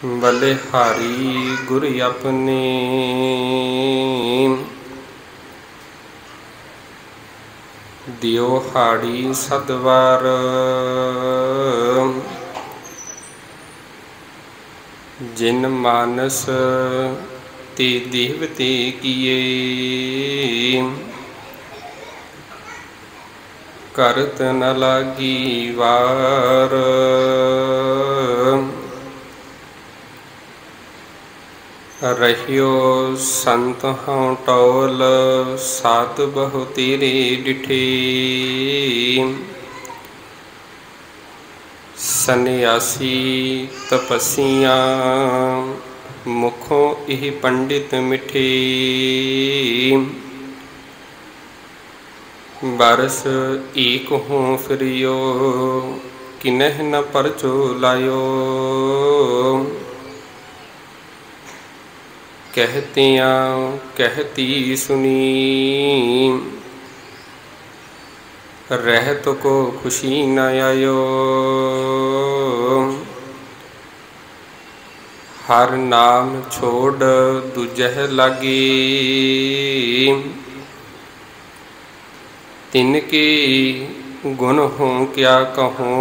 बलिहारी गुर अपने दियो हाड़ी सदवार जिन मानस ते देवते किए करत न लागी वार रहियो संत हूँ टोल सात बहु तेरे डिठे सन्यासी तपस्या मुखों यह पंडित मिठे बरस एक हूँ फिरियो किन्ह न परचो लायो कहतियाँ कहती सुनी रहत को खुशी न आयो हर नाम छोड़ दूजह लगे तिनके गुण हों क्या कहूँ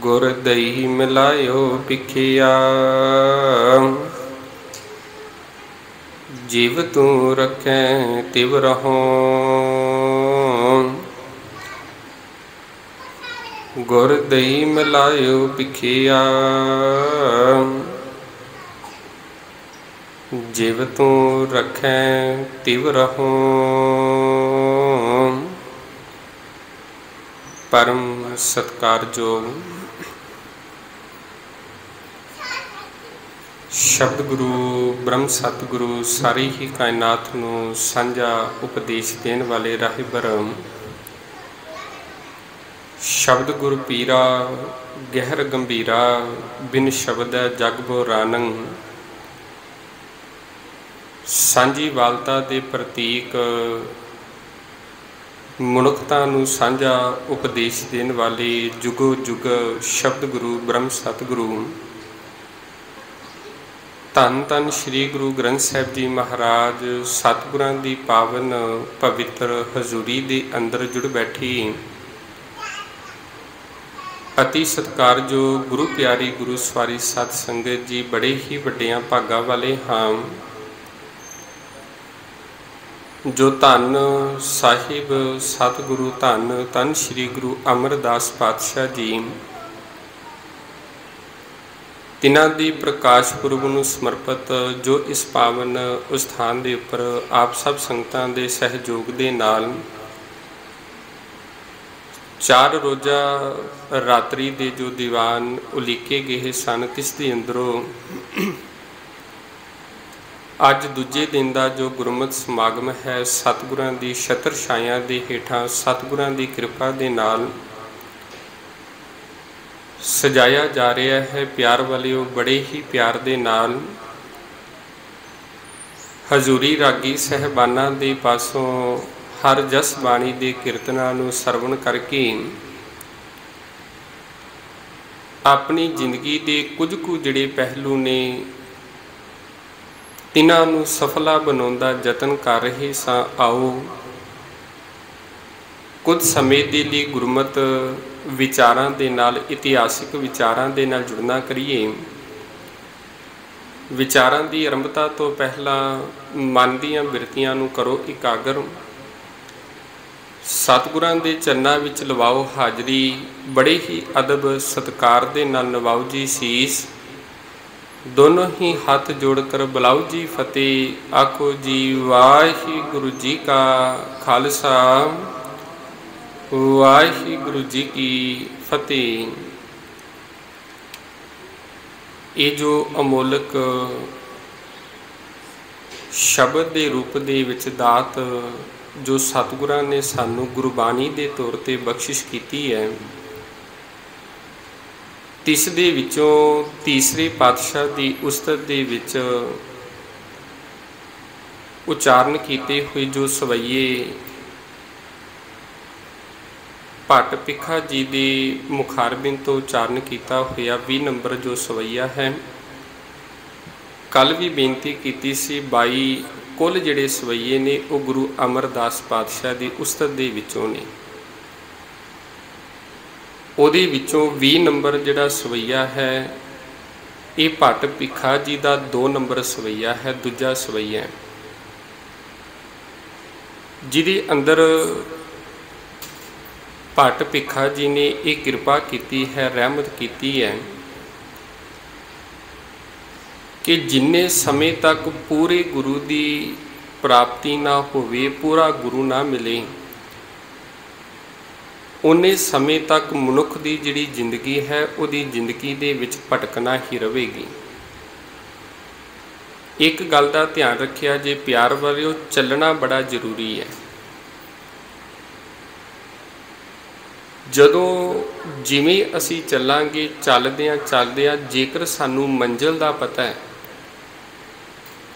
गुर दही मिलायो पिखिया जीव तू रखें तिव रहो गुर दही मिलायो पिखिया जीव तू रखें तिव रहो परम सत्कारयोग शब्द गुरु ब्रह्म सतगुरु सारी ही कायनात नूं सांझा उपदेश देने वाले राहिबर शब्द गुरु पीरा गहर गंभीरा बिन शब्द जग बोरानंग सांझी वालता दे प्रतीक मनुखता नूं सांझा उपदेश देने वाले जुगो जुग शब्द गुरु ब्रह्म सतगुरु धन धन श्री गुरु ग्रंथ साहिब जी महाराज सतगुरां दी पावन पवित्र हजूरी दे अंदर जुड़ बैठी अति सत्कारयोग गुरु प्यारी गुरु सवारी सत संगत जी बड़े ही वड्डियां भागां वाले हाँ जो धन साहिब सतगुरु धन धन श्री गुरु अमरदास पातशाह जी तिन्हां दी प्रकाश पुरब नूं समर्पित जो इस पावन उस्थान दे उपर आप सब संगतां दे सहयोग दे नाल 4 रोज़ा रात्रि दे जो दीवान उलीके गए सन तिस दे अंदरों अज दूजे दिन का जो गुरमत समागम है सतगुरां दी छत्र छाया दे हेठां सतगुरां दी कृपा दे नाल सजाया जा रहा है। प्यार वालियों बड़े ही प्यार दे नाल हजूरी रागी साहबाना दे पासों हर जस बाणी दे कीर्तना नूं सरवण करके अपनी जिंदगी दे कुछ कु जिहड़े पहलू ने तिन्हां नूं सफला बनाउंदा जतन कर रहे सां। आओ कुछ समय के लिए गुरमत विचारां दे नाल इतिहासिक विचारां दे नाल जुड़ना करिए। विचारां की आरंभता तो पहला मन दीआं बिरतियां नूं करो इकागर सतगुरां दे चरनां विच लवाओ हाजरी बड़े ही अदब सत्कार दे नाल नवाओ जी सीस दोनों ही हाथ जोड़कर बुलाओ जी फतेह आखो जी वाहिगुरु जी का खालसा वाहिगुरु जी की फतेह। ये जो अमोलक शब्द के रूप दे विच दात जो सतगुरां ने सानू गुरबाणी के तौर पर बख्शिश की है तिस दे विचों तीसरे पातशाह की उस्तत दे विच उच्चारण किए हुए जो सवैये ਭੱਟ ਭਿੱਖਾ ਜੀ ਦੇ ਮੁਖਾਰਬਿੰਦ ਤੋਂ ਉਚਾਰਨ ਕੀਤਾ ਹੋਇਆ 20 ਨੰਬਰ ਜੋ ਸਵਈਆ ਹੈ। ਕੱਲ ਵੀ ਬੇਨਤੀ ਕੀਤੀ ਸੀ 22 ਕੁੱਲ ਜਿਹੜੇ ਸਵਈਏ ਨੇ ਉਹ ਗੁਰੂ ਅਮਰਦਾਸ ਪਾਤਸ਼ਾਹ ਦੀ ਉਸਤਤ ਦੇ ਵਿੱਚੋਂ ਨੇ। ਉਹਦੇ ਵਿੱਚੋਂ 20 ਨੰਬਰ ਜਿਹੜਾ ਸਵਈਆ ਹੈ ਇਹ ਭੱਟ ਭਿੱਖਾ ਜੀ ਦਾ 2 ਨੰਬਰ ਸਵਈਆ ਹੈ, ਦੂਜਾ ਸਵਈਆ, ਜਿਹਦੇ ਅੰਦਰ ਭੱਟ ਭਿੱਖਾ ਜੀ ਨੇ ਇਹ ਕਿਰਪਾ ਕੀਤੀ ਹੈ, ਰਹਿਮਤ ਕੀਤੀ ਹੈ ਕਿ ਜਿੰਨੇ ਸਮੇਂ ਤੱਕ ਪੂਰੇ ਗੁਰੂ ਦੀ ਪ੍ਰਾਪਤੀ ਨਾ ਹੋਵੇ, ਪੂਰਾ ਗੁਰੂ ਨਾ ਮਿਲੇ, ਉਨੇ ਸਮੇਂ ਤੱਕ ਮਨੁੱਖ ਦੀ ਜਿਹੜੀ ਜ਼ਿੰਦਗੀ ਹੈ ਉਹਦੀ ਜ਼ਿੰਦਗੀ ਦੇ ਵਿੱਚ ਭਟਕਣਾ ਹੀ ਰਹੇਗੀ। ਇੱਕ ਗੱਲ ਦਾ ਧਿਆਨ ਰੱਖਿਆ ਜੇ ਪਿਆਰ ਵਾਲਿਓ, ਚੱਲਣਾ ਬੜਾ ਜ਼ਰੂਰੀ ਹੈ। ਜਦੋਂ ਜਿਵੇਂ ਅਸੀਂ ਚੱਲਾਂਗੇ, ਚੱਲਦਿਆਂ ਜੇਕਰ ਸਾਨੂੰ ਮੰਜ਼ਿਲ ਦਾ ਪਤਾ ਹੈ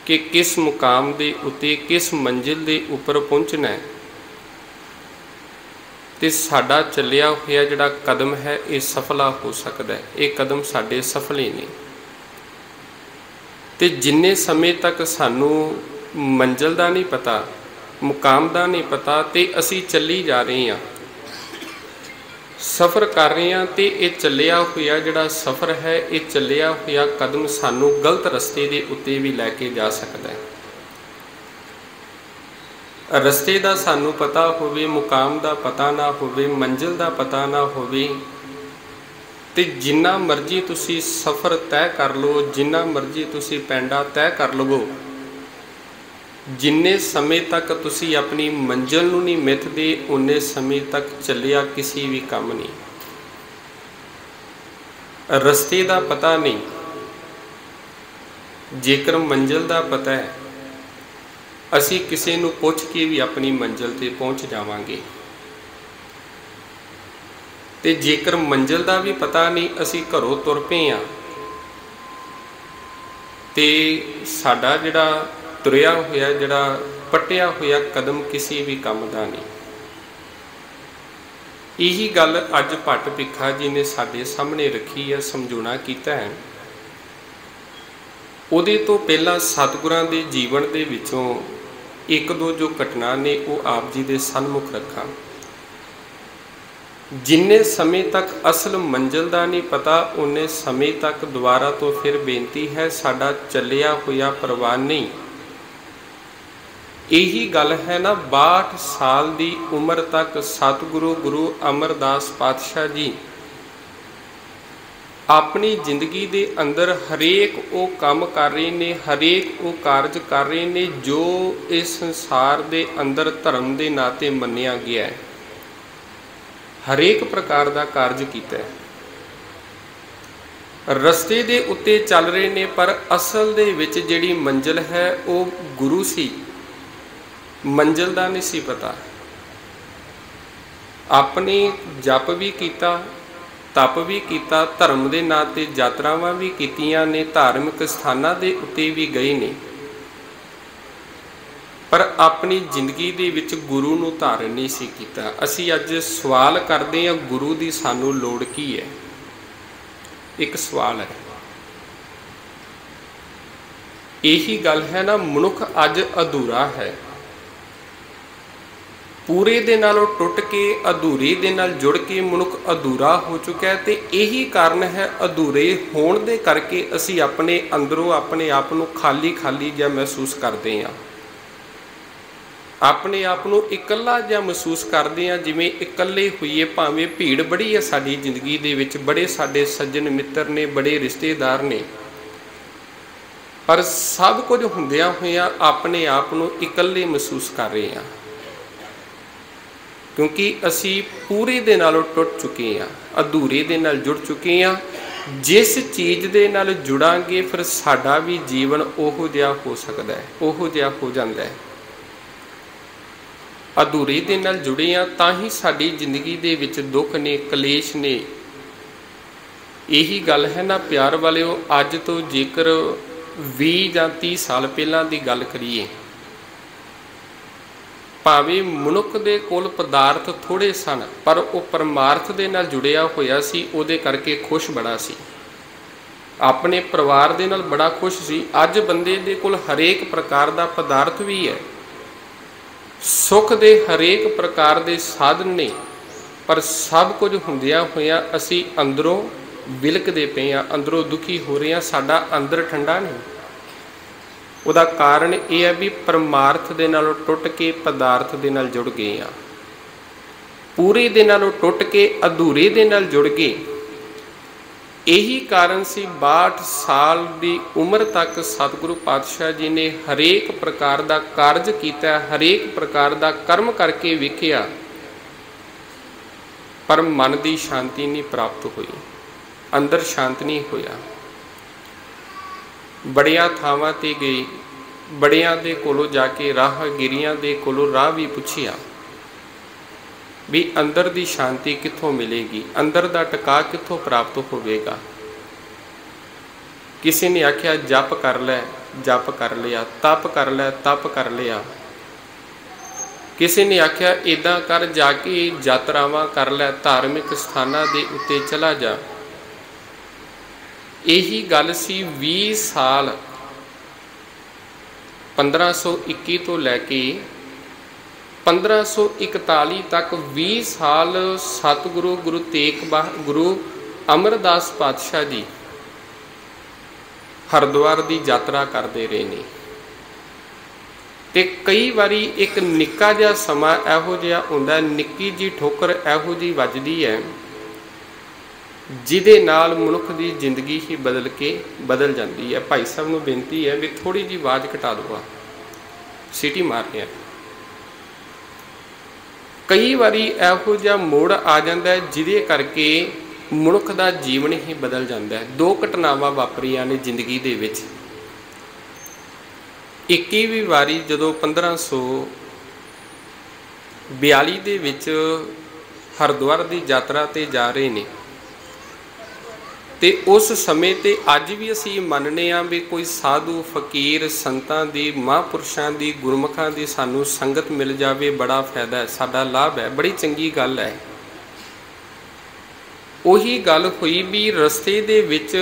ਕਿ ਕਿਸ ਮੁਕਾਮ ਦੇ ਉੱਤੇ, ਕਿਸ ਮੰਜ਼ਿਲ ਦੇ ਉੱਪਰ ਪਹੁੰਚਣਾ ਹੈ, ਤੇ ਸਾਡਾ ਚੱਲਿਆ ਹੋਇਆ ਜਿਹੜਾ ਕਦਮ ਹੈ ਇਹ ਸਫਲਾ ਹੋ ਸਕਦਾ ਹੈ। ਇਹ ਕਦਮ ਸਾਡੇ ਸਫਲੇ ਨੇ। ਤੇ ਜਿੰਨੇ ਸਮੇਂ ਤੱਕ ਸਾਨੂੰ ਮੰਜ਼ਿਲ ਦਾ ਨਹੀਂ ਪਤਾ, ਮੁਕਾਮ ਦਾ ਨਹੀਂ ਪਤਾ, ਤੇ ਅਸੀਂ ਚੱਲੀ ਜਾ ਰਹੇ ਹਾਂ, ਸਫ਼ਰ ਕਰ ਰਹੇ ਹਾਂ, ਤੇ ਇਹ ਚੱਲਿਆ ਹੋਇਆ ਜਿਹੜਾ ਸਫ਼ਰ ਹੈ, ਇਹ ਚੱਲਿਆ ਹੋਇਆ ਕਦਮ ਸਾਨੂੰ ਗਲਤ ਰਸਤੇ ਦੇ ਉੱਤੇ ਵੀ ਲੈ ਕੇ ਜਾ ਸਕਦਾ ਹੈ। ਰਸਤੇ ਦਾ ਸਾਨੂੰ ਪਤਾ ਹੋਵੇ, ਮੁਕਾਮ ਦਾ ਪਤਾ ਨਾ ਹੋਵੇ, ਮੰਜ਼ਿਲ ਦਾ ਪਤਾ ਨਾ ਹੋਵੇ, ਤੇ ਜਿੰਨਾ ਮਰਜ਼ੀ ਤੁਸੀਂ ਸਫ਼ਰ ਤੈਅ ਕਰ ਲਓ, ਜਿੰਨਾ ਮਰਜ਼ੀ ਤੁਸੀਂ ਪੈਂਡਾ ਤੈਅ ਕਰ ਲਵੋ, ਜਿੰਨੇ ਸਮੇਂ ਤੱਕ ਤੁਸੀਂ ਆਪਣੀ ਮੰਜ਼ਿਲ ਨੂੰ ਨਹੀਂ ਮਿੱਥਦੇ, ਉਨੇ ਸਮੇਂ ਤੱਕ ਚੱਲਿਆ ਕਿਸੇ ਵੀ ਕੰਮ ਨਹੀਂ। ਰਸਤੇ ਦਾ ਪਤਾ ਨਹੀਂ, ਜੇਕਰ ਮੰਜ਼ਿਲ ਦਾ ਪਤਾ ਹੈ ਅਸੀਂ ਕਿਸੇ ਨੂੰ ਪੁੱਛ ਕੇ ਵੀ ਆਪਣੀ ਮੰਜ਼ਿਲ ਤੇ ਪਹੁੰਚ ਜਾਵਾਂਗੇ। ਤੇ ਜੇਕਰ ਮੰਜ਼ਿਲ ਦਾ ਵੀ ਪਤਾ ਨਹੀਂ, ਅਸੀਂ ਘਰੋਂ ਤੁਰ ਪਏ ਹਾਂ ਤੇ ਸਾਡਾ ਜਿਹੜਾ ਤੁਰਿਆ ਹੋਇਆ, ਜਿਹੜਾ ਪੱਟਿਆ ਹੋਇਆ ਕਦਮ ਕਿਸੇ ਵੀ ਕੰਮ ਦਾ ਨਹੀਂ। ਇਹੀ ਗੱਲ ਅੱਜ ਭੱਟ ਭਿੱਖਾ ਜੀ ਨੇ ਸਾਡੇ ਸਾਹਮਣੇ ਰੱਖੀ ਹੈ, ਸਮਝਾਉਣਾ ਕੀਤਾ ਹੈ। ਉਹਦੇ ਤੋਂ ਪਹਿਲਾਂ ਸਤਿਗੁਰਾਂ ਦੇ ਜੀਵਨ ਦੇ ਵਿੱਚੋਂ ਇੱਕ ਦੋ ਜੋ ਘਟਨਾ ਨੇ ਉਹ ਆਪ ਜੀ ਦੇ ਸਨਮੁਖ ਰੱਖਾਂ। ਜਿੰਨੇ ਸਮੇਂ ਤੱਕ ਅਸਲ ਮੰਜ਼ਿਲ ਦਾ ਨਹੀਂ ਪਤਾ, ਉਨੇ ਸਮੇਂ ਤੱਕ ਦੁਬਾਰਾ ਤੋਂ ਫਿਰ ਬੇਨਤੀ ਹੈ, ਸਾਡਾ ਚੱਲਿਆ ਹੋਇਆ ਪ੍ਰਵਾਨ ਨਹੀਂ। ਇਹੀ ਗੱਲ ਹੈ ਨਾ, 62 ਸਾਲ ਦੀ ਉਮਰ ਤੱਕ ਸਤਿਗੁਰੂ ਗੁਰੂ ਅਮਰਦਾਸ ਪਾਤਸ਼ਾਹ ਜੀ ਆਪਣੀ ਜ਼ਿੰਦਗੀ ਦੇ ਅੰਦਰ ਹਰੇਕ ਉਹ ਕੰਮ ਕਰ ਰਹੇ ਨੇ, ਹਰੇਕ ਉਹ ਕਾਰਜ ਕਰ ਰਹੇ ਨੇ ਜੋ ਇਸ ਸੰਸਾਰ ਦੇ ਅੰਦਰ ਧਰਮ ਦੇ ਨਾਤੇ ਮੰਨਿਆ ਗਿਆ ਹੈ। ਹਰੇਕ ਪ੍ਰਕਾਰ ਦਾ ਕਾਰਜ ਕੀਤਾ ਹੈ, ਰਸਤੇ ਦੇ ਉੱਤੇ ਚੱਲ ਰਹੇ ਨੇ, ਪਰ ਅਸਲ ਦੇ ਵਿੱਚ ਜਿਹੜੀ ਮੰਜ਼ਿਲ ਹੈ ਉਹ ਗੁਰੂ ਸੀ, ਮੰਜ਼ਿਲ ਦਾ ਨਹੀਂ ਸੀ ਪਤਾ। ਆਪਣੇ ਜਪ ਵੀ ਕੀਤਾ, ਤਪ ਵੀ ਕੀਤਾ, ਧਰਮ ਦੇ ਨਾਂ 'ਤੇ ਯਾਤਰਾਵਾਂ ਵੀ ਕੀਤੀਆਂ ਨੇ, ਧਾਰਮਿਕ ਸਥਾਨਾਂ ਦੇ ਉੱਤੇ ਵੀ ਗਏ ਨੇ, ਪਰ ਆਪਣੀ ਜ਼ਿੰਦਗੀ ਦੇ ਵਿੱਚ ਗੁਰੂ ਨੂੰ ਧਾਰਨ ਨਹੀਂ ਸੀ ਕੀਤਾ। ਅਸੀਂ ਅੱਜ ਸਵਾਲ ਕਰਦੇ ਹਾਂ, ਗੁਰੂ ਦੀ ਸਾਨੂੰ ਲੋੜ ਕੀ ਹੈ? ਇੱਕ ਸਵਾਲ ਹੈ। ਇਹੀ ਗੱਲ ਹੈ ਨਾ, ਮਨੁੱਖ ਅੱਜ ਅਧੂਰਾ ਹੈ, ਪੂਰੇ ਦੇ ਨਾਲੋਂ ਟੁੱਟ ਕੇ ਅਧੂਰੇ ਦੇ ਨਾਲ ਜੁੜ ਕੇ ਮਨੁੱਖ ਅਧੂਰਾ ਹੋ ਚੁੱਕਾ ਹੈ। ਤੇ ਇਹੀ ਕਾਰਨ ਹੈ, ਅਧੂਰੇ ਹੋਣ ਦੇ ਕਰਕੇ ਅਸੀਂ ਆਪਣੇ ਅੰਦਰੋਂ ਆਪਣੇ ਆਪ ਨੂੰ ਖਾਲੀ ਖਾਲੀ ਜਿਹਾ ਮਹਿਸੂਸ ਕਰਦੇ ਹਾਂ, ਆਪਣੇ ਆਪ ਨੂੰ ਇਕੱਲਾ ਜਿਹਾ ਮਹਿਸੂਸ ਕਰਦੇ ਹਾਂ, ਜਿਵੇਂ ਇਕੱਲੇ ਹੋਈਏ। ਭਾਵੇਂ ਭੀੜ ਬੜੀ ਹੈ ਸਾਡੀ ਜ਼ਿੰਦਗੀ ਦੇ ਵਿੱਚ, ਬੜੇ ਸਾਡੇ ਸੱਜਣ ਮਿੱਤਰ ਨੇ, ਬੜੇ ਰਿਸ਼ਤੇਦਾਰ ਨੇ, ਪਰ ਸਭ ਕੁਝ ਹੁੰਦਿਆਂ ਹੋਇਆਂ ਆਪਣੇ ਆਪ ਨੂੰ ਇਕੱਲੇ ਮਹਿਸੂਸ ਕਰ ਰਹੇ ਹਾਂ, ਕਿਉਂਕਿ ਅਸੀਂ ਪੂਰੇ ਦੇ ਨਾਲੋਂ ਟੁੱਟ ਚੁੱਕੇ ਹਾਂ, ਅਧੂਰੇ ਦੇ ਨਾਲ ਜੁੜ ਚੁੱਕੇ ਹਾਂ। ਜਿਸ ਚੀਜ਼ ਦੇ ਨਾਲ ਜੁੜਾਂਗੇ ਫਿਰ ਸਾਡਾ ਵੀ ਜੀਵਨ ਉਹੋ ਜਿਹਾ ਹੋ ਸਕਦਾ ਹੈ, ਉਹੋ ਜਿਹਾ ਹੋ ਜਾਂਦਾ ਹੈ। ਅਧੂਰੇ ਦੇ ਨਾਲ ਜੁੜੇ ਹਾਂ ਤਾਂ ਹੀ ਸਾਡੀ ਜ਼ਿੰਦਗੀ ਦੇ ਵਿੱਚ ਦੁੱਖ ਨੇ, ਕਲੇਸ਼ ਨੇ। ਇਹੀ ਗੱਲ ਹੈ ਨਾ ਪਿਆਰ ਵਾਲਿਓ, ਅੱਜ ਤੋਂ ਜੇਕਰ 20 ਜਾਂ 30 ਸਾਲ ਪਹਿਲਾਂ ਦੀ ਗੱਲ ਕਰੀਏ ਭਾਵੇਂ ਮਨੁੱਖ ਦੇ ਕੋਲ ਪਦਾਰਥ ਥੋੜ੍ਹੇ ਸਨ, ਪਰ ਉਹ ਪਰਮਾਰਥ ਦੇ ਨਾਲ ਜੁੜਿਆ ਹੋਇਆ ਸੀ, ਉਹਦੇ ਕਰਕੇ ਖੁਸ਼ ਬੜਾ ਸੀ, ਆਪਣੇ ਪਰਿਵਾਰ ਦੇ ਨਾਲ ਬੜਾ ਖੁਸ਼ ਸੀ। ਅੱਜ ਬੰਦੇ ਦੇ ਕੋਲ ਹਰੇਕ ਪ੍ਰਕਾਰ ਦਾ ਪਦਾਰਥ ਵੀ ਹੈ, ਸੁੱਖ ਦੇ ਹਰੇਕ ਪ੍ਰਕਾਰ ਦੇ ਸਾਧਨ ਨੇ, ਪਰ ਸਭ ਕੁਝ ਹੁੰਦਿਆਂ ਹੋਇਆਂ ਅਸੀਂ ਅੰਦਰੋਂ ਵਿਲਕਦੇ ਪਏ ਹਾਂ, ਅੰਦਰੋਂ ਦੁਖੀ ਹੋ ਰਹੇ ਹਾਂ, ਸਾਡਾ ਅੰਦਰ ਠੰਡਾ ਨਹੀਂ। ਉਹਦਾ ਕਾਰਨ ਇਹ ਹੈ ਵੀ ਪਰਮਾਰਥ ਦੇ ਨਾਲੋਂ ਟੁੱਟ ਕੇ ਪਦਾਰਥ ਦੇ ਨਾਲ ਜੁੜ ਗਏ ਹਾਂ, ਪੂਰੇ ਦੇ ਨਾਲੋਂ ਟੁੱਟ ਕੇ ਅਧੂਰੇ ਦੇ ਨਾਲ ਜੁੜ ਗਏ। ਇਹੀ ਕਾਰਨ ਸੀ 62 ਸਾਲ ਦੀ ਉਮਰ ਤੱਕ ਸਤਿਗੁਰੂ ਪਾਤਸ਼ਾਹ ਜੀ ਨੇ ਹਰੇਕ ਪ੍ਰਕਾਰ ਦਾ ਕਾਰਜ ਕੀਤਾ, ਹਰੇਕ ਪ੍ਰਕਾਰ ਦਾ ਕਰਮ ਕਰਕੇ ਵੇਖਿਆ, ਪਰ ਮਨ ਦੀ ਸ਼ਾਂਤੀ ਨਹੀਂ ਪ੍ਰਾਪਤ ਹੋਈ, ਅੰਦਰ ਸ਼ਾਂਤ ਨਹੀਂ ਹੋਇਆ। ਬੜਿਆਂ ਥਾਵਾਂ 'ਤੇ ਗਏ, ਬੜਿਆਂ ਦੇ ਕੋਲੋਂ ਜਾ ਕੇ ਰਾਹਗੀਰੀਆਂ ਦੇ ਕੋਲੋਂ ਰਾਹ ਵੀ ਪੁੱਛਿਆ ਵੀ ਅੰਦਰ ਦੀ ਸ਼ਾਂਤੀ ਕਿੱਥੋਂ ਮਿਲੇਗੀ, ਅੰਦਰ ਦਾ ਟਿਕਾ ਕਿੱਥੋਂ ਪ੍ਰਾਪਤ ਹੋਵੇਗਾ। ਕਿਸੇ ਨੇ ਆਖਿਆ ਜਪ ਕਰ ਲੈ, ਜਪ ਕਰ ਲਿਆ, ਤਪ ਕਰ ਲੈ, ਤਪ ਕਰ ਲਿਆ। ਕਿਸੇ ਨੇ ਆਖਿਆ ਇੱਦਾਂ ਕਰ, ਜਾ ਕੇ ਯਾਤਰਾਵਾਂ ਕਰ ਲੈ, ਧਾਰਮਿਕ ਸਥਾਨਾਂ ਦੇ ਉੱਤੇ ਚਲਾ ਜਾ। ਇਹੀ ਗੱਲ ਸੀ 20 ਸਾਲ 1521 ਤੋਂ ਲੈ ਕੇ 1541 ਤੱਕ 20 ਸਾਲ ਸਤਿਗੁਰੂ ਗੁਰੂ ਤੇਗ ਗੁਰੂ ਅਮਰਦਾਸ ਪਾਤਸ਼ਾਹ ਜੀ ਹਰਿਦੁਆਰ ਦੀ ਯਾਤਰਾ ਕਰਦੇ ਰਹੇ ਨੇ। ਤੇ ਕਈ ਵਾਰੀ ਇੱਕ ਨਿੱਕਾ ਜਿਹਾ ਸਮਾਂ ਇਹੋ ਜਿਹਾ ਹੁੰਦਾ, ਨਿੱਕੀ ਜਿਹੀ ਠੋਕਰ ਇਹੋ ਜਿਹੀ ਵੱਜਦੀ ਹੈ ਜਿਹਦੇ ਨਾਲ ਮਨੁੱਖ ਦੀ ਜ਼ਿੰਦਗੀ ਹੀ ਬਦਲ ਜਾਂਦੀ ਹੈ। ਭਾਈ ਸਾਹਿਬ ਨੂੰ ਬੇਨਤੀ ਹੈ ਵੀ ਥੋੜ੍ਹੀ ਜਿਹੀ ਆਵਾਜ਼ ਘਟਾ ਦਿਓ, ਸੀਟੀ ਮਾਰ ਰਿਹਾ। ਕਈ ਵਾਰੀ ਇਹੋ ਜਿਹਾ ਮੋੜ ਆ ਜਾਂਦਾ ਜਿਹਦੇ ਕਰਕੇ ਮਨੁੱਖ ਦਾ ਜੀਵਨ ਹੀ ਬਦਲ ਜਾਂਦਾ ਹੈ। 2 ਘਟਨਾਵਾਂ ਵਾਪਰੀਆਂ ਨੇ ਜ਼ਿੰਦਗੀ ਦੇ ਵਿੱਚ। 21ਵੀਂ ਵਾਰੀ ਜਦੋਂ 1542 ਦੇ ਵਿੱਚ ਹਰਿਦੁਆਰ ਦੀ ਯਾਤਰਾ 'ਤੇ ਜਾ ਰਹੇ ਨੇ, ਤੇ ਉਸ ਸਮੇਂ 'ਤੇ ਅੱਜ ਵੀ ਅਸੀਂ ਮੰਨਦੇ ਹਾਂ ਵੀ ਕੋਈ ਸਾਧੂ ਫਕੀਰ ਸੰਤਾਂ ਦੀ, ਮਹਾਂਪੁਰਸ਼ਾਂ ਦੀ, ਗੁਰਮੁਖਾਂ ਦੀ ਸਾਨੂੰ ਸੰਗਤ ਮਿਲ ਜਾਵੇ, ਬੜਾ ਫਾਇਦਾ ਹੈ, ਸਾਡਾ ਲਾਭ ਹੈ, ਬੜੀ ਚੰਗੀ ਗੱਲ ਹੈ। ਉਹੀ ਗੱਲ ਹੋਈ ਵੀ ਰਸਤੇ ਦੇ ਵਿੱਚ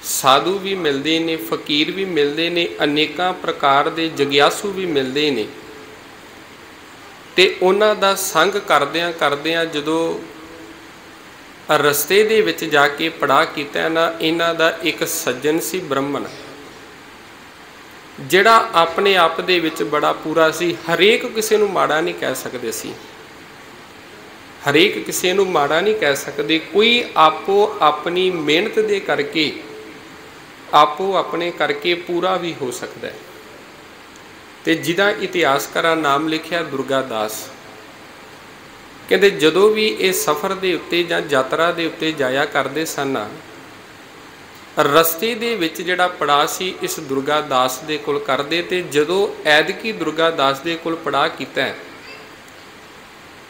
ਸਾਧੂ ਵੀ ਮਿਲਦੇ ਨੇ, ਫਕੀਰ ਵੀ ਮਿਲਦੇ ਨੇ, ਅਨੇਕਾਂ ਪ੍ਰਕਾਰ ਦੇ ਜਗਿਆਸੂ ਵੀ ਮਿਲਦੇ ਨੇ। ਤੇ ਉਹਨਾਂ ਦਾ ਸੰਗ ਕਰਦਿਆਂ ਕਰਦਿਆਂ ਜਦੋਂ ਰਸਤੇ ਦੇ ਵਿੱਚ ਜਾ ਕੇ ਪੜਾਅ ਕੀਤਾ ਨਾ, ਇਹਨਾਂ ਦਾ ਇੱਕ ਸੱਜਣ ਸੀ ਬ੍ਰਹਮਣ, ਜਿਹੜਾ ਆਪਣੇ ਆਪ ਦੇ ਵਿੱਚ ਬੜਾ ਪੂਰਾ ਸੀ। ਹਰੇਕ ਕਿਸੇ ਨੂੰ ਮਾੜਾ ਨਹੀਂ ਕਹਿ ਸਕਦੇ ਸੀ, ਹਰੇਕ ਕਿਸੇ ਨੂੰ ਮਾੜਾ ਨਹੀਂ ਕਹਿ ਸਕਦੇ। ਕੋਈ ਆਪੋ ਆਪਣੀ ਮਿਹਨਤ ਦੇ ਕਰਕੇ, ਆਪੋ ਆਪਣੇ ਕਰਕੇ ਪੂਰਾ ਵੀ ਹੋ ਸਕਦਾ ਹੈ। ਤੇ ਜਿਹਦਾ ਇਤਿਹਾਸਕਾਰਾਂ ਨਾਮ ਲਿਖਿਆ ਦੁਰਗਾਦਾਸ, ਕਹਿੰਦੇ ਜਦੋਂ ਵੀ ਇਹ ਸਫ਼ਰ ਦੇ ਉੱਤੇ ਜਾਂ ਯਾਤਰਾ ਦੇ ਉੱਤੇ ਜਾਇਆ ਕਰਦੇ ਸਨ, ਰਸਤੇ ਦੇ ਵਿੱਚ ਜਿਹੜਾ ਪੜਾਅ ਸੀ ਇਸ ਦੁਰਗਾਦਾਸ ਦੇ ਕੋਲ ਕਰਦੇ। ਤੇ ਜਦੋਂ ਐਤਕੀ ਦੁਰਗਾਦਾਸ ਦੇ ਕੋਲ ਪੜਾਅ ਕੀਤਾ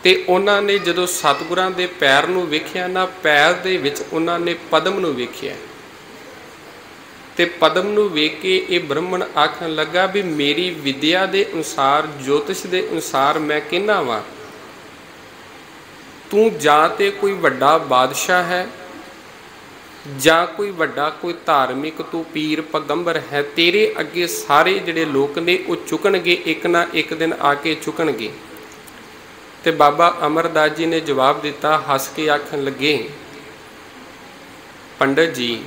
ਤੇ ਉਹਨਾਂ ਨੇ ਜਦੋਂ ਸਤਿਗੁਰਾਂ ਦੇ ਪੈਰ ਨੂੰ ਵੇਖਿਆ ਨਾ, ਪੈਰ ਦੇ ਵਿੱਚ ਉਹਨਾਂ ਨੇ ਪਦਮ ਨੂੰ ਵੇਖਿਆ, ਤੇ ਪਦਮ ਨੂੰ ਵੇਖ ਕੇ ਇਹ ਬ੍ਰਹਮਣ ਆਖਣ ਲੱਗਾ ਵੀ ਮੇਰੀ ਵਿਦਿਆ ਦੇ ਅਨੁਸਾਰ, ਜੋਤਿਸ਼ ਦੇ ਅਨੁਸਾਰ ਮੈਂ ਕਹਿੰਦਾ ਵਾਂ, ਤੂੰ ਜਾਂ ਤੇ ਕੋਈ ਵੱਡਾ ਬਾਦਸ਼ਾਹ ਹੈ ਜਾਂ ਕੋਈ ਵੱਡਾ ਕੋਈ ਧਾਰਮਿਕ ਤੂੰ ਪੀਰ ਪੈਗੰਬਰ ਹੈ। ਤੇਰੇ ਅੱਗੇ ਸਾਰੇ ਜਿਹੜੇ ਲੋਕ ਨੇ ਉਹ ਝੁਕਣਗੇ, ਇੱਕ ਨਾ ਇੱਕ ਦਿਨ ਆ ਕੇ ਝੁਕਣਗੇ। ਤੇ ਬਾਬਾ ਅਮਰਦਾਸ ਜੀ ਨੇ ਜਵਾਬ ਦਿੱਤਾ, ਹੱਸ ਕੇ ਆਖਣ ਲੱਗੇ, ਪੰਡਤ ਜੀ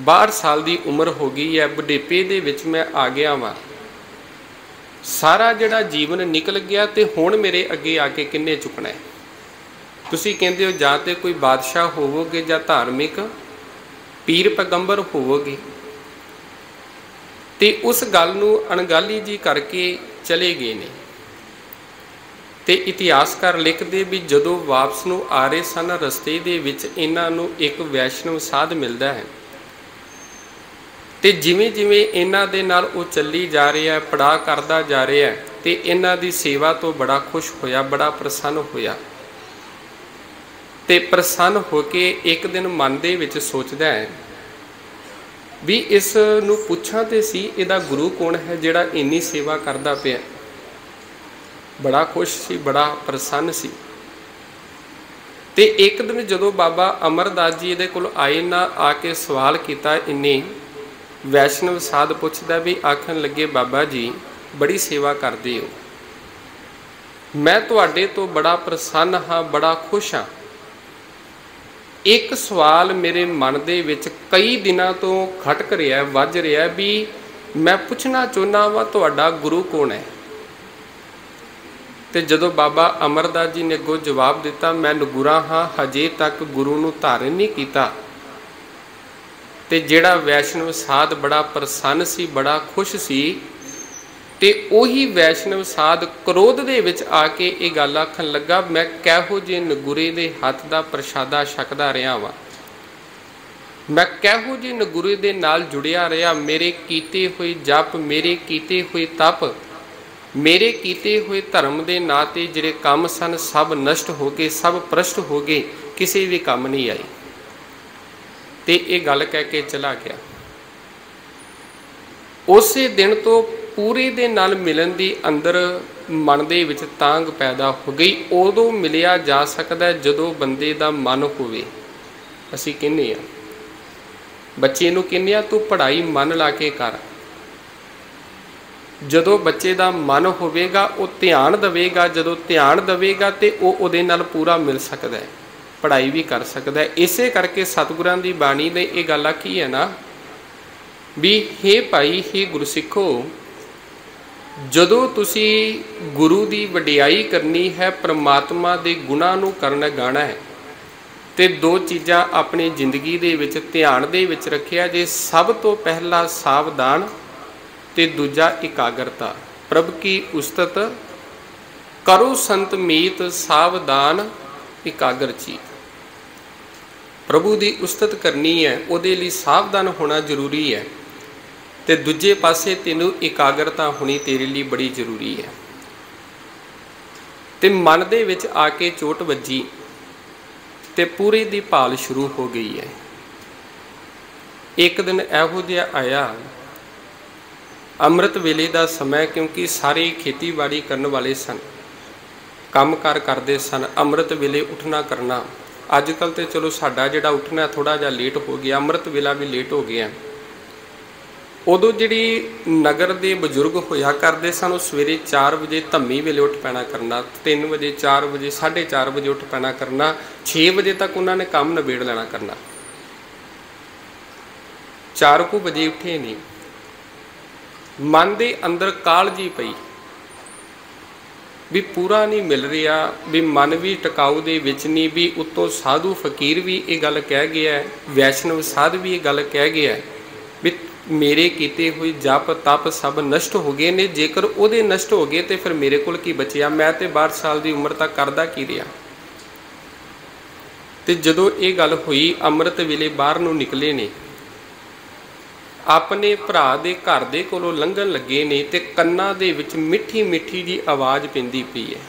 62 ਸਾਲ ਦੀ ਉਮਰ ਹੋ ਗਈ ਹੈ, ਬੁਢੇਪੇ ਦੇ ਵਿੱਚ ਮੈਂ ਆ ਗਿਆ ਵਾਂ, ਸਾਰਾ ਜਿਹੜਾ ਜੀਵਨ ਨਿਕਲ ਗਿਆ, ਤੇ ਹੁਣ ਮੇਰੇ ਅੱਗੇ ਆ ਕੇ ਕਿੰਨੇ ਝੁਕਣਾ ਹੈ? ਤੁਸੀਂ ਕਹਿੰਦੇ ਹੋ ਜਾਂ ਤੇ ਕੋਈ ਬਾਦਸ਼ਾਹ ਹੋਵੋਗੇ ਜਾਂ ਧਾਰਮਿਕ ਪੀਰ ਪੈਗੰਬਰ ਹੋਵੋਗੇ। ਤੇ ਉਸ ਗੱਲ ਨੂੰ ਅਣਗਾਲੀ ਜੀ ਕਰਕੇ ਚਲੇ ਗਏ ਨੇ। ਤੇ ਇਤਿਹਾਸਕਾਰ ਲਿਖਦੇ ਵੀ ਜਦੋਂ ਵਾਪਸ ਨੂੰ ਆ ਰਹੇ ਸਨ, ਰਸਤੇ ਦੇ ਵਿੱਚ ਇਹਨਾਂ ਨੂੰ ਇੱਕ ਵੈਸ਼ਨਵ ਸਾਧ ਮਿਲਦਾ ਹੈ। ਤੇ ਜਿਵੇਂ ਜਿਵੇਂ ਇਹਨਾਂ ਦੇ ਨਾਲ ਉਹ ਚੱਲੀ ਜਾ ਰਿਹਾ, ਪੜਾਅ ਕਰਦਾ ਜਾ ਰਿਹਾ, ਤੇ ਇਹਨਾਂ ਦੀ ਸੇਵਾ ਤੋਂ ਬੜਾ ਖੁਸ਼ ਹੋਇਆ, ਬੜਾ ਪ੍ਰਸੰਨ ਹੋਇਆ। ਤੇ ਪ੍ਰਸੰਨ ਹੋ ਕੇ ਇੱਕ ਦਿਨ ਮਨ ਦੇ ਵਿੱਚ ਸੋਚਦਾ ਹੈ ਵੀ ਇਸ ਨੂੰ ਪੁੱਛਾਂ ਤੇ ਸੀ ਇਹਦਾ ਗੁਰੂ ਕੌਣ ਹੈ ਜਿਹੜਾ ਇੰਨੀ ਸੇਵਾ ਕਰਦਾ ਪਿਆ। बड़ा खुश सी, बड़ा प्रसन्न सी। ते एक दिन जदों बाबा अमरदास जी इहदे कोल आए ना, आके सवाल किया इन्हें, वैष्णव साध पुछदा भी आखन लगे बाबा जी बड़ी सेवा करते हो, मैं तुहाडे तो बड़ा प्रसन्न हाँ, बड़ा खुश हाँ। एक सवाल मेरे मन दे विच कई दिनों तो खटक रहा, वज रहा भी मैं पुछना चाहुंदा वा तुहाडा गुरु कौन है। तो जदों बाबा अमरदास जी ने अगों जवाब दिता, मैं नगुरा हाँ, हजे तक गुरु नूं धारण नहीं कीता। ते जिहड़ा वैष्णव साध बड़ा प्रसन्न सी, बड़ा खुश सी, ते उही वैष्णव साध क्रोध दे विच आके ये गल आखन लगा, मैं किहो जे नगुरे दे हत्थ दा प्रशादा छकदा रहा वां, मैं किहो जे नगुरे दे नाल जुड़िया रहा, मेरे कीते हुए जप, मेरे कीते हुए तप, मेरे कीते हुए धर्म के नाँ ते जिहड़े काम सन सब नष्ट हो गए, सब भ्रष्ट हो गए, किसी भी काम नहीं आई। ते ये गल कह के चला गया। उसे दिन तो पूरे दे नाल मिलन दी अंदर मन दे विच तांग पैदा हो गई। उदों मिलिया जा सकदा जदों बंदे दा मन होवे। असीं कहने आ बच्चे नूं कहने आ तू पढ़ाई मन ला के कर, जदों बच्चे दा मन होवेगा वो ध्यान देवेगा, जदों ध्यान देवेगा तो वह उहदे नाल पूरा मिल सकदा है, पढ़ाई भी कर सकदा है। इसे करके सतगुरां दी बाणी ने यह गल आखी है ना भी हे भाई, हे गुरसिखो, जदों तुसी गुरु दी वडियाई करनी है, परमात्मा दे गुणां नूं करना गाना है, तो दो चीज़ां अपनी जिंदगी दे विच ध्यान दे विच रखिया जे। सब तो पहला सावधान ते दूजा एकाग्रता। प्रभ की उस्तत करो संत मीत, सावधान एकाग्र चीत। प्रभु की उस्तत करनी है, उहदे लई सावधान होना जरूरी है, तो दूजे पासे तेनू एकाग्रता होनी तेरे लिए बड़ी जरूरी है। तो मन दे विच आके चोट वजी ते पूरे दी भाल शुरू हो गई है। एक दिन इहो जिहा आया, अमृत वेले का समय, क्योंकि सारे खेतीबाड़ी करने वाले सन, काम कार करते सन, अमृत वेले उठना करना। अजकल तो चलो साडा जिहड़ा उठना थोड़ा जिहा लेट हो गया, अमृत वेला भी लेट हो गया। उदों जिहड़ी नगर के बजुर्ग होया करते सन, वो सवेरे 4 बजे धम्मी वेले उठ पैना करना, 3 बजे 4 बजे 4:30 बजे उठ पैना करना, 6 बजे तक उन्होंने काम नबेड़ लेना करना। 4 बजे उठे नहीं, मन के अंदर काल जी पई भी पूरा नहीं मिल रहा, भी मन भी टिकाऊ दे विच नहीं, भी उत्तों साधु फकीर भी ये गल कह गया है, वैष्णव साध भी ये गल कह गया है भी मेरे किते हुए जप तप सब नष्ट हो गए ने। जेकर उहदे नष्ट हो गए तो फिर मेरे कोल की बचिया, मैं तो 12 साल की उम्र तक करदा की रहा। तो जदों ये गल हुई, अमृत वेले बाहर नूं निकले ने, अपने भरा दे घर दे कोलों लंघन लगे ने, ते कन्नां दे विच मिठी मिठी जी आवाज़ पैंदी पई है,